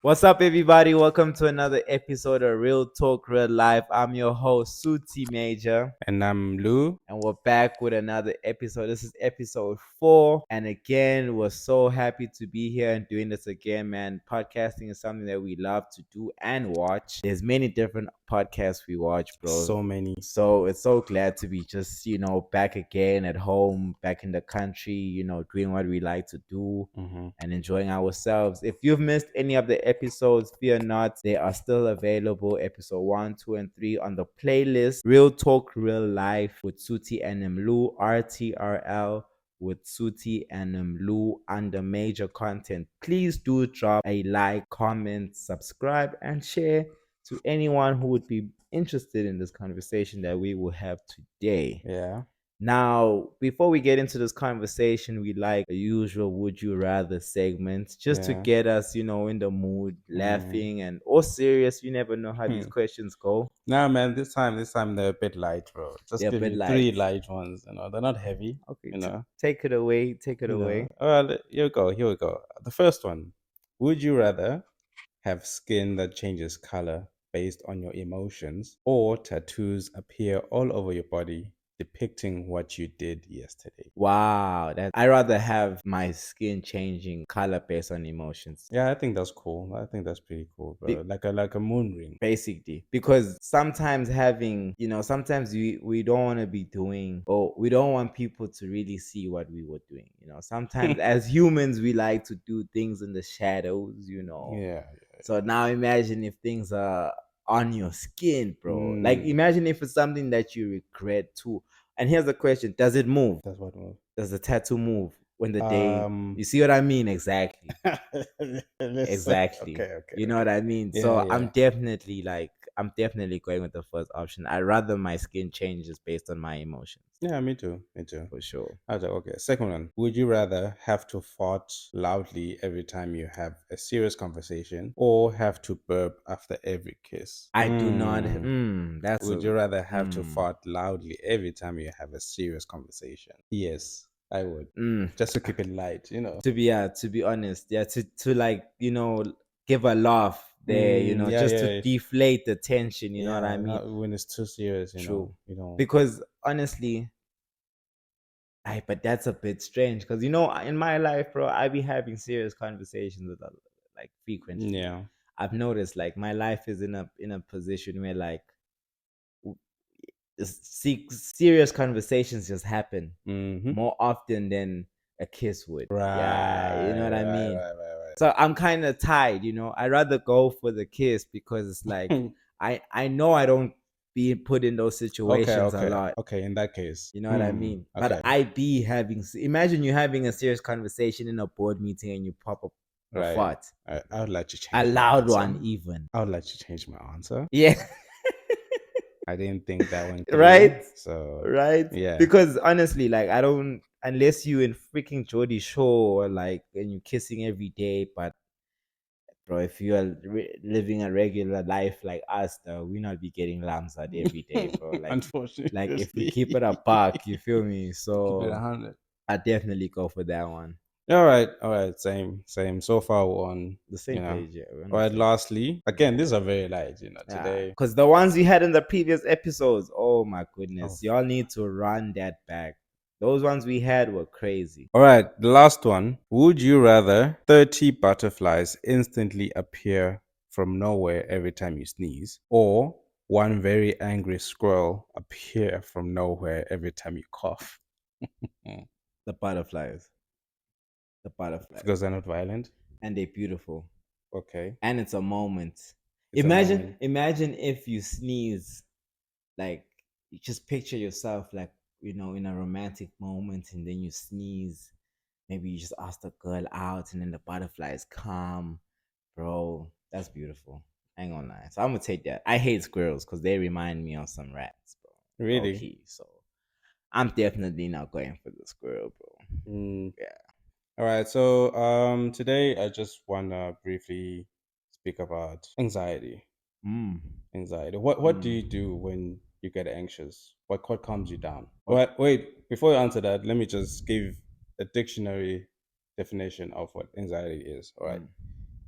What's up, everybody? Welcome to another episode of Real Talk, Real Life. I'm your host, Suthi Major, And I'm Lou. and we're back with another episode. This is episode 4, and again, we're so happy to be here and doing this again, man. Podcasting is something that we love to do and watch. There's many different podcasts we watch, bro. So many. So it's so glad to be just, back again at home, back in the country, doing what we like to do and enjoying ourselves. If you've missed any of the episodes, fear not. They are still available. Episode 1, 2, and 3 on the playlist. Real Talk, Real Life with Suthi Mlu, RTRL with Suthi Mlu under major content. Please do drop a like, comment, subscribe, and share to anyone who would be interested in this conversation that we will have today. Yeah. Now, before we get into this conversation, we like the usual would you rather segment just to get us, in the mood, laughing and or serious. You never know how these questions go. Nah, man, this time they're a bit light, bro. Just They're a give bit me 3 light. light ones, they're not heavy, Okay, take it away. Take it away. All right, here we go. The first one. Would you rather have skin that changes color based on your emotions or tattoos appear all over your body depicting what you did yesterday? Wow, that I rather have my skin changing color based on emotions. Yeah, I think that's cool. I think that's pretty cool, bro. Like a moon ring. Basically, because sometimes sometimes we don't want to be doing, or we don't want people to really see what we were doing. Sometimes as humans we like to do things in the shadows. Yeah. So now imagine if things are on your skin, bro. Like imagine if it's something that you regret too. And here's the question: does it move? That's what move. Does the tattoo move when the day? You see what I mean? Exactly. Exactly. Okay. You know what I mean? Yeah, So yeah. I'm definitely going with the first option. I'd rather my skin changes based on my emotions. Yeah, me too. For sure. Okay. Second one. Would you rather have to fart loudly every time you have a serious conversation or have to burp after every kiss? I do not. Would you rather have to fart loudly every time you have a serious conversation? Yes, I would. Just to keep it light, To be honest, to like, give a laugh there, yeah, just yeah. to deflate the tension, you know what I mean? Not when it's too serious, True. you know. Because honestly, but that's a bit strange because in my life, bro, I be having serious conversations with like frequently. Yeah. I've noticed like my life is in a position where like serious conversations just happen more often than a kiss would. Right. Yeah, you know what I mean? Right. So I'm kind of tied, I'd rather go for the kiss because it's like I know I don't be put in those situations a lot. Okay, in that case. You know what I mean? Okay. But I be imagine you having a serious conversation in a board meeting and you pop up a Right. fart. I would like to change A loud one even. I would like to change my answer. Yeah. I didn't think that one through. Right? So Right? yeah. Because honestly, like I don't, unless you in freaking Geordie Shore, like, and you're kissing every day, but bro, if you are living a regular life like us, though, we not be getting lambs out every day, bro. Like, unfortunately, like if we keep it a buck, you feel me? keep it So 100. I definitely go for that one. All right, same. So far we're on The same page, yeah. All right, lastly, again, these are very light, today. Because the ones we had in the previous episodes, oh my goodness, y'all need to run that back. Those ones we had were crazy. All right, the last one. Would you rather 30 butterflies instantly appear from nowhere every time you sneeze, or one very angry squirrel appear from nowhere every time you cough? The butterflies. The butterflies. Because they're not violent. And they're beautiful. Okay. And it's a moment. It's Imagine if you sneeze, like you just picture yourself like, in a romantic moment and then you sneeze. Maybe you just ask the girl out and then the butterflies come. Bro, that's beautiful. I ain't gonna lie. So I'm gonna take that. I hate squirrels because they remind me of some rats, bro. Really? Okay, so I'm definitely not going for the squirrel, bro. Yeah. All right. So today I just wanna briefly speak about anxiety. Anxiety. What do you do when you get anxious? What calms you down? Wait, before you answer that, let me just give a dictionary definition of what anxiety is. All right.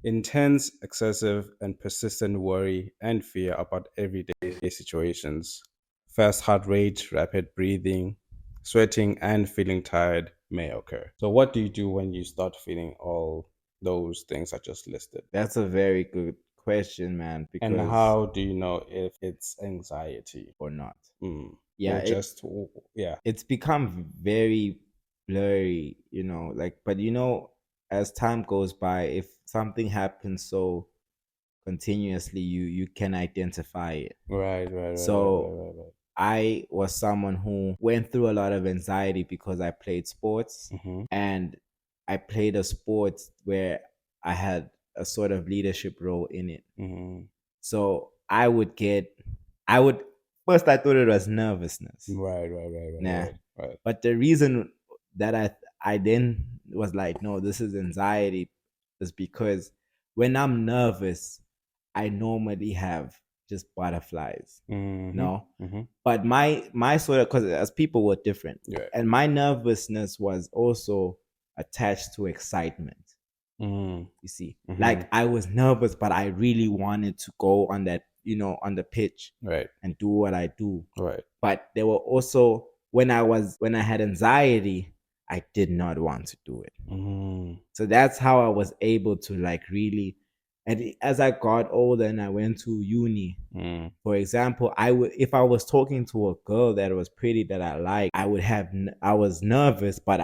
intense, excessive, and persistent worry and fear about everyday situations. Fast heart rate, rapid breathing, sweating, and feeling tired may occur. So, what do you do when you start feeling all those things I just listed? That's a very good question, man, And because how do you know if it's anxiety? or not. Yeah, Or just, yeah. it's become very blurry, like, but as time goes by, if something happens so continuously, you can identify it. Right, right, right, right, So right, right, I was someone who went through a lot of anxiety because I played sports, right. and I played a sport where I had a sort of leadership role in it. Mm-hmm. So I would, first I thought it was nervousness. Right, right, right, right, Nah. right, right. But the reason that I then was like, no, this is anxiety, is because when I'm nervous, I normally have just butterflies. Mm-hmm. No. Mm-hmm. But my sort of, because as people were different. Right. And my nervousness was also attached to excitement. Mm-hmm. You see, Mm-hmm. like I was nervous, but I really wanted to go on that, on the pitch Right. and do what I do. Right. But there were also, when I had anxiety, I did not want to do it. Mm-hmm. So that's how I was able to like really. And as I got older and I went to uni, Mm. for example, I would, if I was talking to a girl that was pretty that I liked, I was nervous, but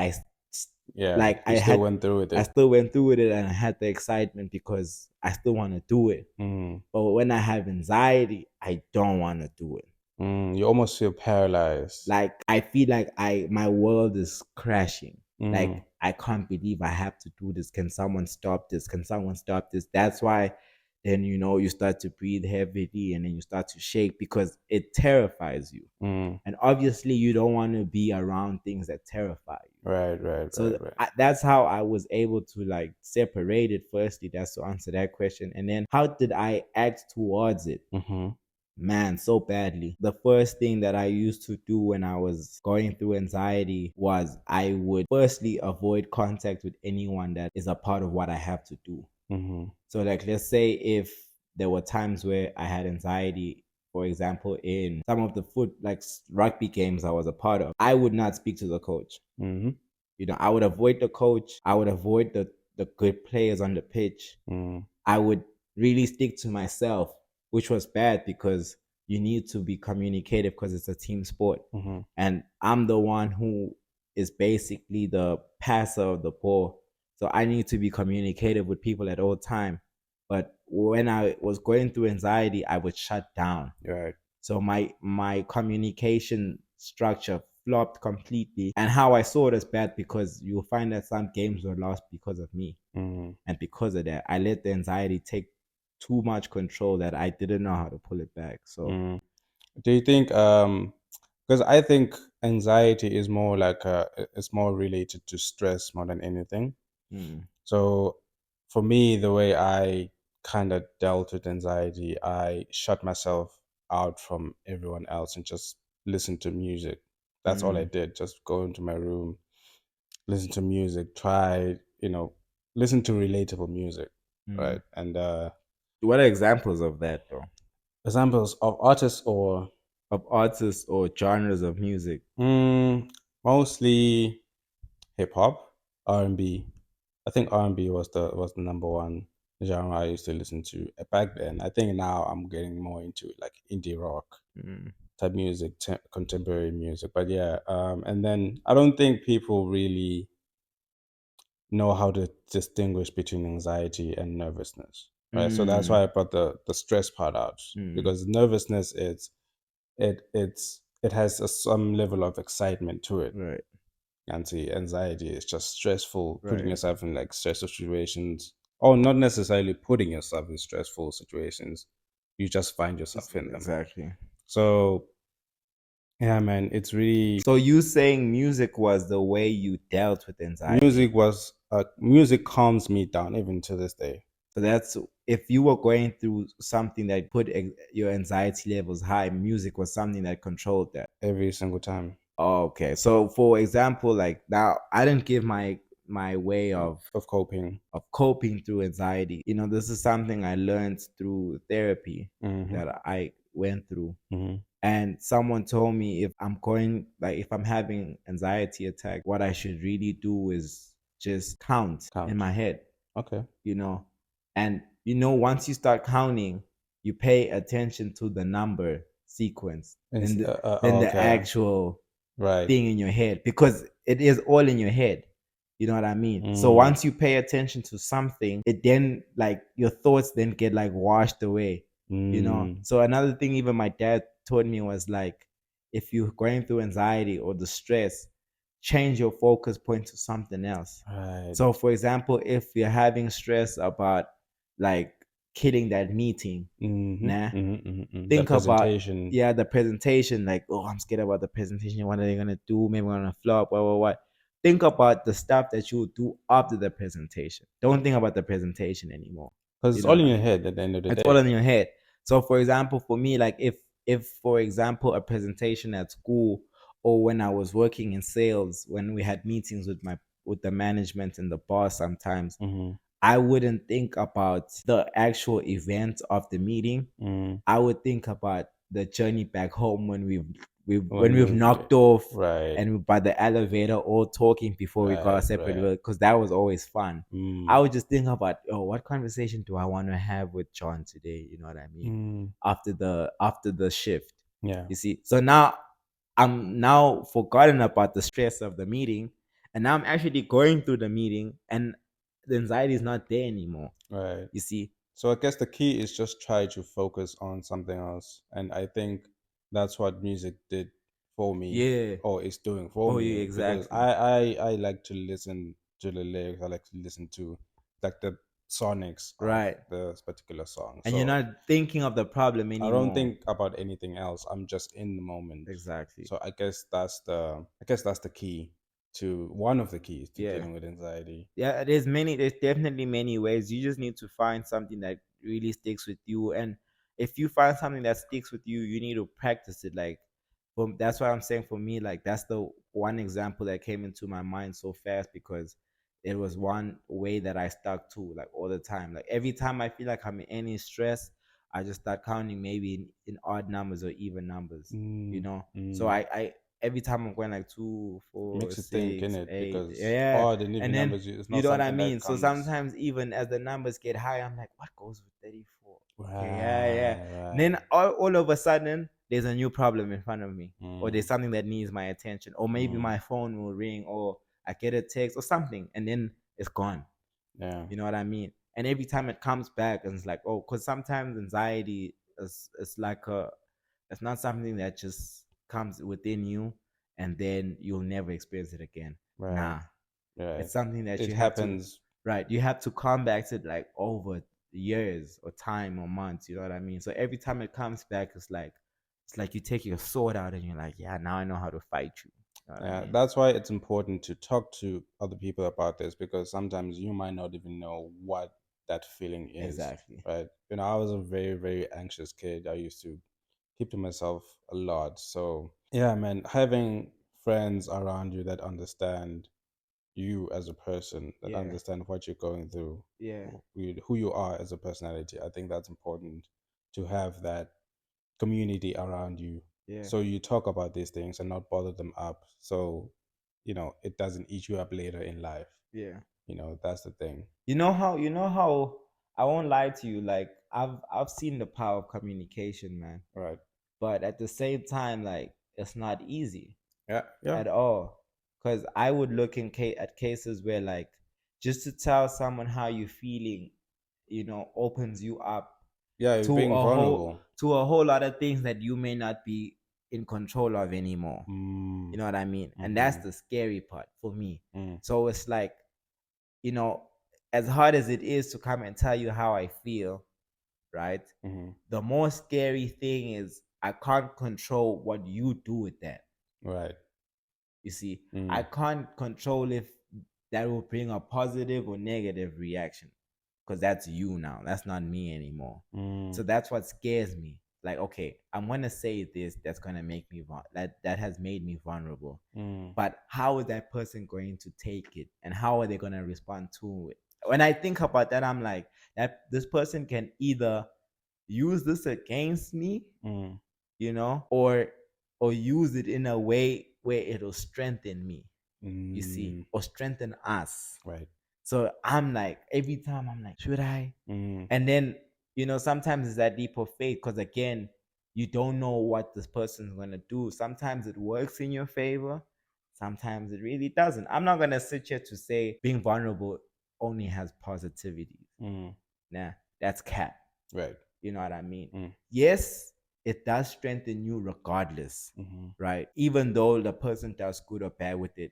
Yeah, like you still went through with I it. still went through with it, and I had the excitement because I still want to do it. Mm. But when I have anxiety, I don't want to do it. You almost feel paralyzed. Like I feel like my world is crashing. Mm. Like I can't believe I have to do this. Can someone stop this? Can someone stop this? That's why then you start to breathe heavily, and then you start to shake because it terrifies you. Mm. And obviously you don't want to be around things that terrify you. Right, right, So right, right. that's how I was able to like separate it. Firstly, that's to answer that question. And then how did I act towards it? Mm-hmm. Man, so badly. The first thing that I used to do when I was going through anxiety was I would firstly avoid contact with anyone that is a part of what I have to do. Mm-hmm. So, like, let's say if there were times where I had anxiety, for example, in some of the rugby games I was a part of, I would not speak to the coach. Mm-hmm. I would avoid the coach. I would avoid the good players on the pitch. Mm. I would really stick to myself, which was bad because you need to be communicative because it's a team sport. Mm-hmm. And I'm the one who is basically the passer of the ball. So I need to be communicative with people at all time. But when I was going through anxiety, I would shut down. Right. So my communication structure flopped completely. And how I saw it as bad because you'll find that some games were lost because of me. Mm-hmm. And because of that, I let the anxiety take too much control that I didn't know how to pull it back. So Mm. Do you think because I think anxiety is more like it's more related to stress more than anything. mm, So for me, the way I kind of dealt with anxiety, I shut myself out from everyone else and just listen to music. That's all I mm, did. Just go into my room, listen to music, try, listen to relatable music, mm. right? And What are examples of that, though? examples of artists or Of artists or genres of music? mm, mostly hip hop, R&B. I think R&B was the number one genre I used to listen to back then. I think now I'm getting more into like indie rock Mm, type music, contemporary music. But yeah, and then I don't think people really know how to distinguish between anxiety and nervousness, right? So that's mm, why I brought the stress part out mm. because nervousness it has some level of excitement to it. Right, Anxiety is just stressful, putting right. yourself in like stressful situations, or not necessarily putting yourself in stressful situations. You just find yourself in them. Exactly. So yeah, man, it's really So you saying music was the way you dealt with anxiety? music calms me down even to this day. So that's, if you were going through something that put your anxiety levels high, music was something that controlled that. Every single time. Okay. So for example, like now I didn't give my my way of coping. of coping through anxiety. You know, this is something I learned through therapy Mm-hmm. that I went through. Mm-hmm. And someone told me if I'm going, like, if I'm having anxiety attack, what I should really do is just count in Count. my head, Okay. you know. And, you know, once you start counting, you pay attention to the number sequence, then Oh, the okay. actual Right. thing in your head, because it is all in your head. You know what I mean? So Mm. once you pay attention to something, it then, like, your thoughts then get like washed away, you know? Mm. So another thing even my dad taught me was like, if you're going through anxiety or the stress, change your focus point to something else. Right. So for example, if you're having stress about like killing that meeting, Mm-hmm. nah, Mm-hmm. Mm-hmm. The think about, presentation. yeah, the presentation, like, oh, I'm scared about the presentation, what are they gonna do, maybe I'm gonna flop, what. Think about the stuff that you will do after the presentation. Don't think about the presentation anymore. Because You it's know all what in I your mean? head at the end of the It's all day. in your head. So for example, for me, like, if for example a presentation at school, or when I was working in sales, when we had meetings with my with the management and the boss, sometimes Mm-hmm. I wouldn't think about the actual event of the meeting. Mm. I would think about the journey back home when When we've you've knocked off right, and we're by the elevator all talking before we got our right, separate right. way, because that was always fun. I Mm. would just think about, oh, what conversation do I want to have with John today? You know what I mean? Mm. After the shift. Yeah. You see? So now I'm now forgotten about the stress of the meeting, and now I'm actually going through the meeting, and the anxiety is not there anymore. Right. You see? So I guess the key is just try to focus on something else. And I think that's what music did for me Yeah. or is doing for Oh, yeah, me because exactly. I like to listen to the lyrics. I like to listen to like the sonics of Right. this particular song. And you're So not thinking of the problem I don't anymore. think about anything else. I'm just in the moment. Exactly. So I guess that's the key to one of the keys to Yeah. dealing with anxiety. Yeah, there's definitely many ways. You just need to find something that really sticks with you. And if you find something that sticks with you, you need to practice it. Like, that's why I'm saying, for me, like, that's the one example that came into my mind so fast, because it was one way that I stuck to, like, all the time. Like, every time I feel like I'm in any stress, I just start counting, maybe in odd numbers or even numbers, you Mm, know. So mm. I every time I'm going like two, four, Makes you think in six, it eight, because yeah. odd and And even then, numbers is you not know what I something mean? that So comes. sometimes, even as the numbers get high, I'm like, what goes with 34? Okay, yeah, yeah. Right, Then right. all of a sudden, there's a new problem in front of me, or there's Mm, something that needs my attention, or maybe mm, my phone will ring, or I get a text or something, and then it's gone. yeah, You know what I mean? And every time it comes back, and it's like, oh, because sometimes anxiety is like a, it's not something that just comes within you and then you'll never experience it again. right, Nah, right. it's something that It you have to, happens. right, you have to combat it like over years or time or months. You know what I mean? So every time it comes back, it's like you take your sword out and you're like, yeah, now I know how to fight you. You know what I Yeah, mean? that's why it's important to talk to other people about this because sometimes you might not even know what that feeling is, Exactly. right? You know, I was a very, very anxious kid. I used to keep to myself a lot. So, yeah, man, having friends around you that understand you as a person, that Yeah. understand what you're going through, Yeah. who you are as a personality, I think that's important to have that community around you Yeah. so you talk about these things and not bother them up so it doesn't eat you up later in life. Yeah. That's the thing. You know how I won't lie to you, like, I've seen the power of communication, man. Right. But at the same time, like, it's not easy Yeah, yeah, at all. Cause I would look at cases where, like, just to tell someone how you're feeling, opens you up yeah, you're to being a whole vulnerable. to a whole lot of things that you may not be in control of anymore. Mm, You know what I mean? And that's mm-hmm, the scary part for me. mm, So it's like, you know, as hard as it is to come and tell you how I feel, right? mm-hmm. The more scary thing is I can't control what you do with that. Right. You see, I Mm, can't control if that will bring a positive or negative reaction, because that's you now. That's not me anymore. mm, So that's what scares me. like, okay, I'm gonna say this that's gonna make me that has made me vulnerable. But how is that person going to take it, and how are they gonna respond to it? When I think about that, I'm like, that this person can either use this against me, or use it in a way where it'll strengthen me, you see, or strengthen us. Right. So I'm like, every time I'm like, should I? And then, sometimes it's that leap of faith, because again, you don't know what this person's gonna do. Sometimes it works in your favor, sometimes it really doesn't. I'm not gonna sit here to say being vulnerable only has positivity. Nah, that's cap. Right. You know what I mean? Yes, it does strengthen you regardless, right? Even though the person does good or bad with it,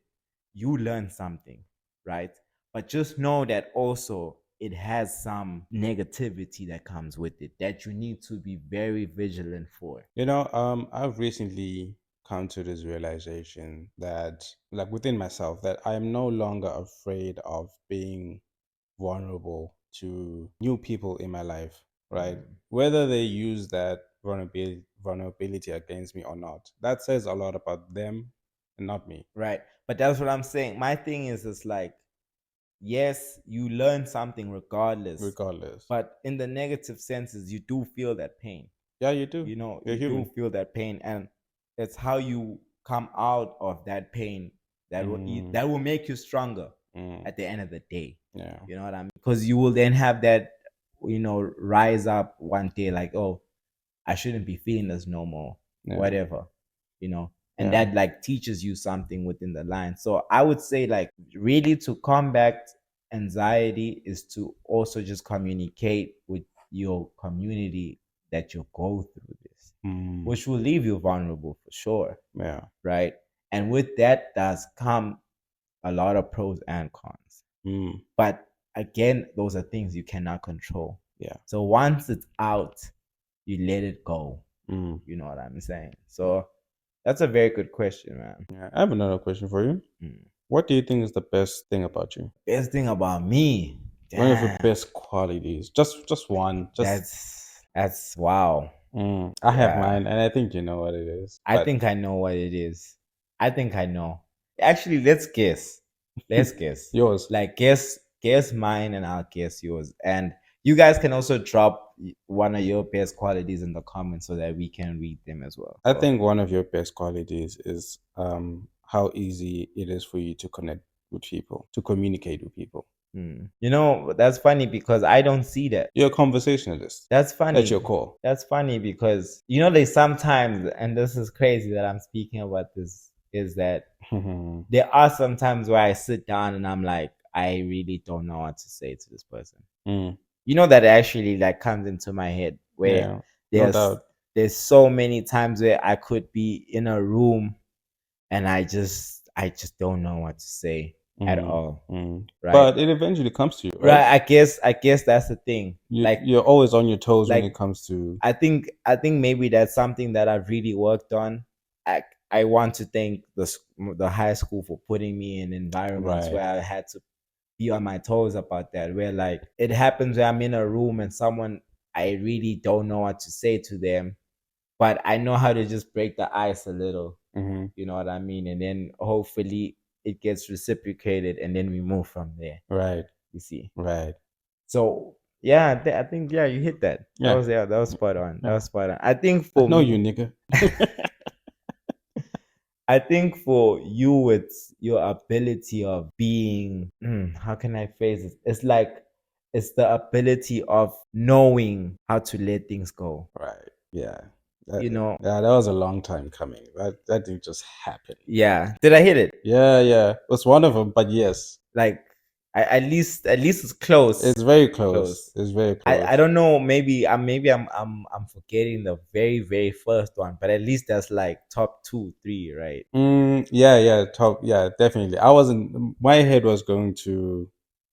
you learn something, right? But just know that also it has some negativity that comes with it that you need to be very vigilant for. I've recently come to this realization that, like, within myself, that I am no longer afraid of being vulnerable to new people in my life, right? Whether they use that vulnerability against me or not, that says a lot about them and not me. Right. But that's what I'm saying. My thing is, it's like, yes, you learn something regardless. But in the negative senses, you do feel that pain. Yeah, you do. You're You're you do human. feel that pain, and it's how you come out of that pain that will make you stronger at the end of the day. Yeah. You know what I mean? Because you will then have that, rise up one day like, oh, I shouldn't be feeling this no more, whatever, and that like teaches you something within the line. So I would say, like, really to combat anxiety is to also just communicate with your community that you go through this, which will leave you vulnerable for sure. Yeah. Right. And with that does come a lot of pros and cons. But again, those are things you cannot control. Yeah. So once it's out, you let it go. You know what I'm saying? So that's a very good question, man. Yeah. I have another question for you. What do you think is the best thing about you? Best thing about me? One of your Damn. best qualities. Just one. That's wow. I have mine, and I think you know what it is. I think I know what it is. I think I know. Actually, let's guess. Let's guess. Yours. Like, guess mine, and I'll guess yours. And you guys can also drop one of your best qualities in the comments so that we can read them as well. I think one of your best qualities is how easy it is for you to connect with people, to communicate with people. That's funny because I don't see that. You're a conversationalist. That's funny. That's your core. That's funny because, there's sometimes, and this is crazy that I'm speaking about this, is that there are some times where I sit down and I'm like, I really don't know what to say to this person. That actually like comes into my head where there's so many times where I could be in a room and I just don't know what to say at all. Right. But it eventually comes to you, right? Right. I guess that's the thing. You're always on your toes when it comes to. I think maybe that's something that I've really worked on. I want to thank the high school for putting me in environments where I had to be on my toes about that. Where like it happens where I'm in a room and someone, I really don't know what to say to them, but I know how to just break the ice a little. You know what I mean? And then hopefully it gets reciprocated, and then we move from there. Right. You see. Right. So yeah, I think you hit that. Yeah. That was spot on. That was spot on. I think for me, you nigga. I think for you, it's your ability of being. How can I phrase it? It's like it's the ability of knowing how to let things go. Right. Yeah. Yeah, that was a long time coming. That didn't just happen. Yeah. Did I hit it? Yeah. It was one of them, but yes. Like at least it's close. It's very close. It's very close. I don't know. Maybe I'm forgetting the very very first one, but at least that's like top 2, 3, right? Yeah. Top. Yeah, definitely. I wasn't. My head was going to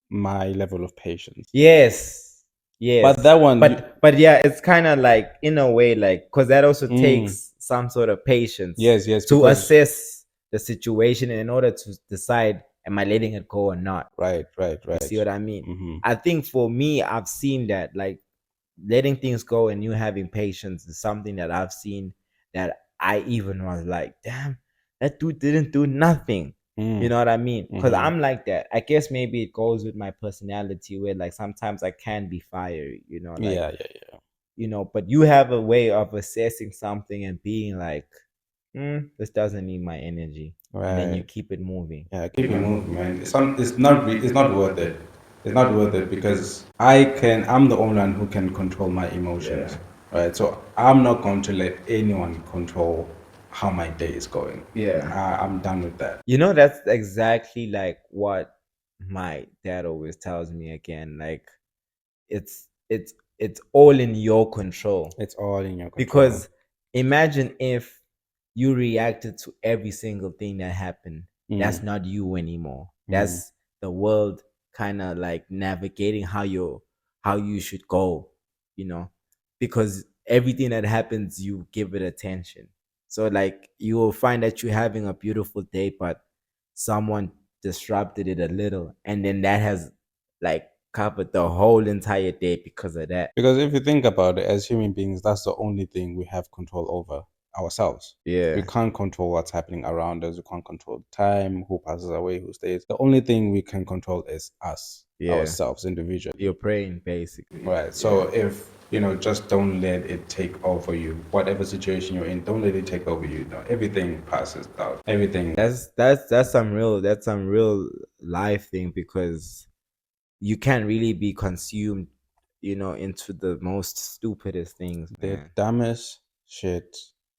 my level of patience. Yes. But that one. But yeah, it's kind of like in a way, like, because that also takes some sort of patience. Yes. To assess the situation in order to decide, am I letting it go or not? Right. You see what I mean? I think for me, I've seen that, like, letting things go and you having patience is something that I've seen that I even was like, damn, that dude didn't do nothing. You know what I mean? Because I'm like that. I guess maybe it goes with my personality where like sometimes I can be fiery, like, Yeah, yeah, yeah. But you have a way of assessing something and being like, this doesn't need my energy. And then you Right. keep it moving. Yeah, keep it moving, man. It's not worth it. It's not worth it because I'm the only one who can control my emotions. Yeah. Right. So I'm not going to let anyone control how my day is going. Yeah. I'm done with that. That's exactly like what my dad always tells me again. Like it's all in your control. It's all in your control. Because imagine if you reacted to every single thing that happened. That's Mm, not you anymore. mm. That's the world kind of like navigating how you should go, you know, because everything that happens, you give it attention. So like you will find that you're having a beautiful day, but someone disrupted it a little, and then that has like covered the whole entire day because of that. Because if you think about it, as human beings, that's the only thing we have control over ourselves. We Yeah. can't control what's happening around us. We can't control time, who passes away, who stays. The only thing we can control is us, Yeah. ourselves individually. You're praying basically. Right. So Yeah. if just don't let it take over you. Whatever situation you're in, don't let it take over you. No, everything passes out. Everything. That's some real life thing, because you can't really be consumed, into the most stupidest things, The man. dumbest shit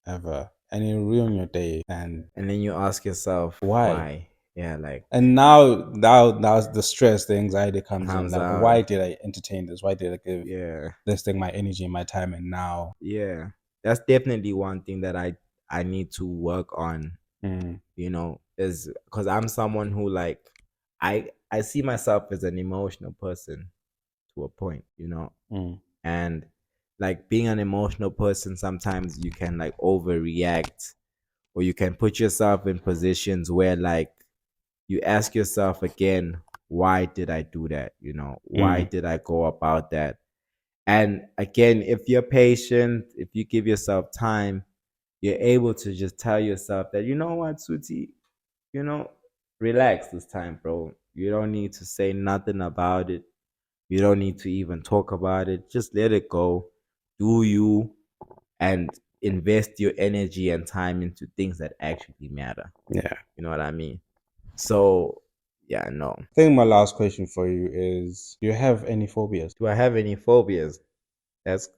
ever, and it ruin your day. And And then you ask yourself why? why. Yeah, like And now the stress, the anxiety comes in. comes Like, out. why did I entertain this? Why did I give Yeah. this thing my energy, my time, and now? Yeah. That's definitely one thing that I need to work on, Mm, is because I'm someone who like I see myself as an emotional person to a point, mm, and like being an emotional person, sometimes you can like overreact, or you can put yourself in positions where like you ask yourself again, why did I do that? Why mm. did I go about that? And again, if you're patient, if you give yourself time, you're able to just tell yourself that, you know what, Suti, you know, relax this time, bro. You don't need to say nothing about it. You don't need to even talk about it. Just let it go. Do you, and invest your energy and time into things that actually matter. Yeah. You know what I mean? So, yeah, no. I think my last question for you is: do you have any phobias? Do I have any phobias? That's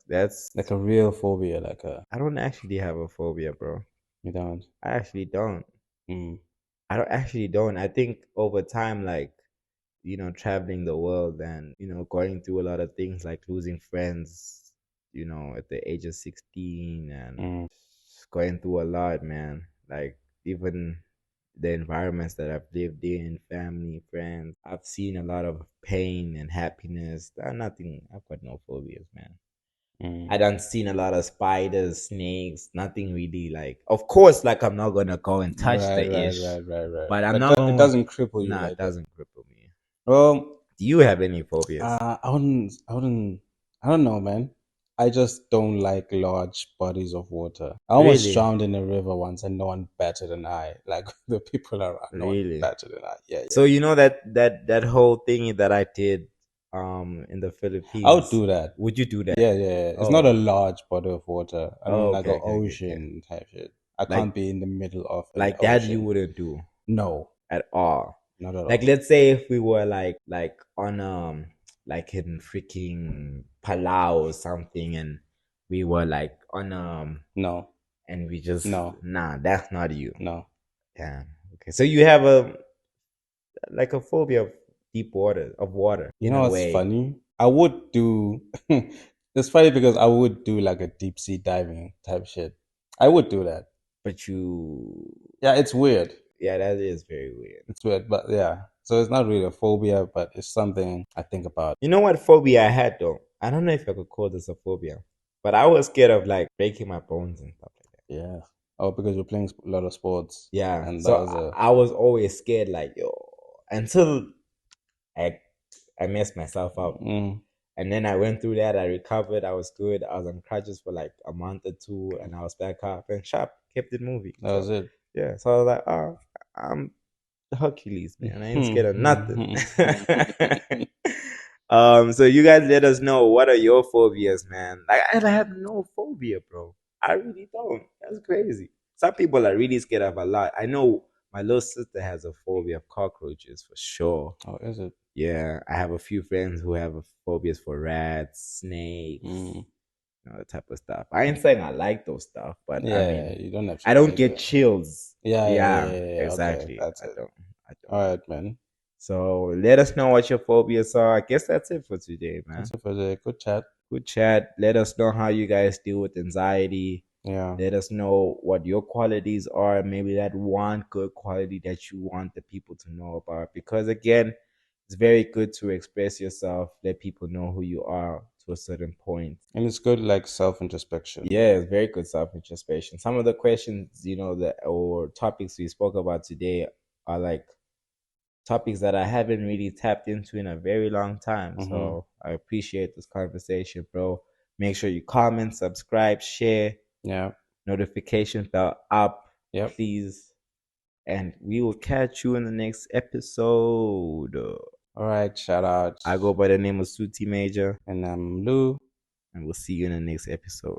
Like a real phobia, like a I don't actually have a phobia, bro. you don't. I actually don't. Mm, I don't. I think over time, like, traveling the world and, going through a lot of things like losing friends, at the age of 16, and mm, going through a lot, man. Like, even the environments that I've lived in, family, friends, I've seen a lot of pain and happiness. I've got no phobias, man. mm. I done seen a lot of spiders, snakes, nothing really like, of course, like I'm not gonna go and touch Right, the right, ish, right, right, right. but I'm But not it gonna, doesn't cripple you nah, it like that. doesn't cripple me. Well, Do you have any phobias? I don't know, man. I just don't like large bodies of water. I almost Really? drowned in a river once and no one better than I. Like the people around, no one Really? better than I. Yeah, yeah. So that whole thing that I did in the I would Philippines, do that. would you do that? Yeah, yeah, yeah. It's not a Oh, large body of water. I mean, oh, like okay, an okay, okay, okay. ocean type shit. I Like can't be in the middle of an like that you ocean. wouldn't do No, at all. not at Like all. let's say if we were like on like in freaking Palau or something, and we were like on No, and we just, no, nah, that's not you. no. Damn. Okay. So you have a like a phobia of deep water, of water, You in know a what's way. funny? I would do. It's funny because I would do like a deep sea diving type shit. I would do that. But you, Yeah, it's weird. yeah, that is very weird. It's weird, but yeah. So it's not really a phobia, but it's something I think about. You know what phobia I had though? I don't know if I could call this a phobia, but I was scared of like breaking my bones and stuff like that. Yeah. Oh, because you're playing a lot of sports, Yeah. and that So was a. I was always scared, like, yo, until I I messed myself up. Mm, And then I went through that. I recovered. I was good. I was on crutches for like a month or two, and I was back up and sharp. Kept it moving. That So was it. yeah. So I was like, oh, I'm Hercules, man. I ain't scared of nothing. So you guys let us know, what are your phobias, man? Like I have no phobia, bro. I really don't. That's crazy. Some people are really scared of a lot. I know my little sister has a phobia of cockroaches for sure. Oh, is it? Yeah, I have a few friends who have phobias for rats, snakes, that type of stuff. I ain't saying I like those stuff, but I Yeah, mean, you don't have to I don't like get it. chills. Yeah, yeah, yeah, Yeah, yeah, yeah. Okay, exactly. that's I it. don't. I All don't. right, man. So let us know what your phobias are. I guess that's it for today, That's man. it for the good chat. Good chat. Let us know how you guys deal with anxiety. Yeah. Let us know what your qualities are. Maybe that one good quality that you want the people to know about. Because again, it's very good to express yourself, let people know who you are to a certain point. And it's good like self introspection. Yeah, it's very good self introspection. Some of the questions, that or topics we spoke about today are like topics that I haven't really tapped into in a very long time. Mm-hmm. So I appreciate this conversation, bro. Make sure you comment, subscribe, share, Yeah. notification bell up, Yep. please. And we will catch you in the next episode. All right. Shout out. I go by the name of Suti Major, And I'm Lou. and we'll see you in the next episode.